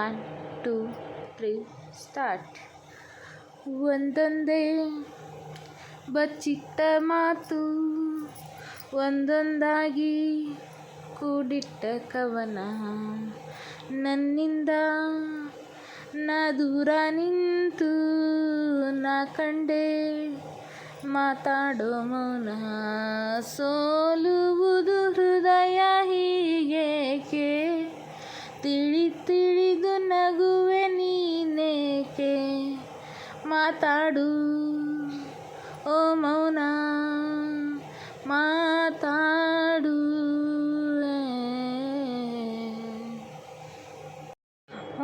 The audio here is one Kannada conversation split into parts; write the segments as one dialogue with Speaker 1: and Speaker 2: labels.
Speaker 1: One two three start. ಒಂದೊಂದೇ ಬಚ್ಚಿಟ್ಟ ಮಾತು, ಒಂದೊಂದಾಗಿ ಕೂಡಿಟ್ಟ ಕವನ. ನನ್ನಿಂದ ನಾ ದೂರ ನಿಂತು ನಾ ಕಂಡೆ ಮಾತಾಡೋ ಮೌನ. ಸೋಲುವುದು ಹೃದಯ ಹೀಗೇಕೆ, ತಿಳಿದು ನಗುವೆ ನೀನೇಕೆ. ಮಾತಾಡು ಓ ಮೌನ, ಮಾತಾಡು.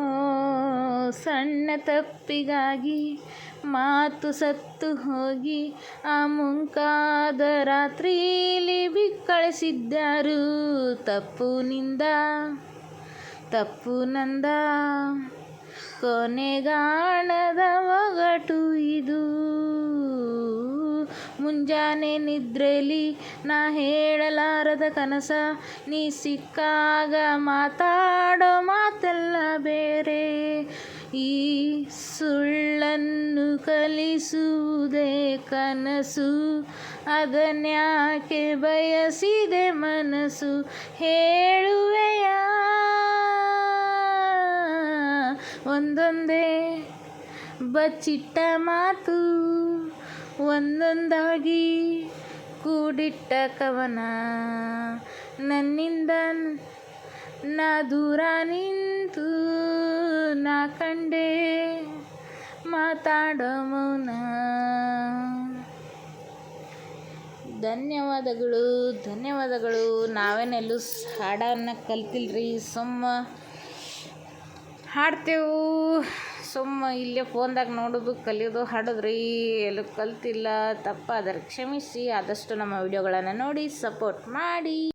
Speaker 1: ಓ ಸಣ್ಣ ತಪ್ಪಿಗಾಗಿ ಮಾತು ಸತ್ತು ಹೋಗಿ ಆ ಮುಂಕಾದ ರಾತ್ರಿಲಿ ಬಿಕ್ಕಳಿಸಿದ್ದರು. ತಪ್ಪು ನಂದ, ಕೊನೆಗಾಣದ ಒಗಟು ಇದು. ಮುಂಜಾನೆ ನಿದ್ರೆಲಿ ನಾ ಹೇಳಲಾರದ ಕನಸ, ನೀ ಸಿಕ್ಕಾಗ ಮಾತಾಡೋ ಮಾತೆಲ್ಲ ಬೇರೆ. ಈ ಸುಳ್ಳನ್ನು ಕಲಿಸುವುದೇ ಕನಸು, ಅದನ್ಯಾಕೆ ಬಯಸಿದೆ ಮನಸ್ಸು. ಹೇಳುವೆಯ ಒಂದೊಂದೇ ಬಚ್ಚಿಟ್ಟ ಮಾತು, ಒಂದೊಂದಾಗಿ ಕೂಡಿಟ್ಟ ಕವನ. ನನ್ನಿಂದ ನಾ ದೂರ ನಿಂತು ನಾ ಕಂಡೆ ಮಾತಾಡೋ ಮೌನ. ಧನ್ಯವಾದಗಳು. ನಾವೇನೆಲ್ಲೂ ಹಾಡನ್ನು ಕಲ್ತಿಲ್ರಿ, ಸುಮ್ಮ ಹಾಡ್ತೇವೆ. ಸುಮ್ಮ ಇಲ್ಲೇ ಫೋನ್ದಾಗ ನೋಡೋದು ಕಲಿಯೋದು ಹಾಡೋದ್ರಿ, ಎಲ್ಲೂ ಕಲ್ತಿಲ್ಲ. ತಪ್ಪಾದರೆ ಕ್ಷಮಿಸಿ. ಆದಷ್ಟು ನಮ್ಮ ವಿಡಿಯೋಗಳನ್ನು ನೋಡಿ ಸಪೋರ್ಟ್ ಮಾಡಿ.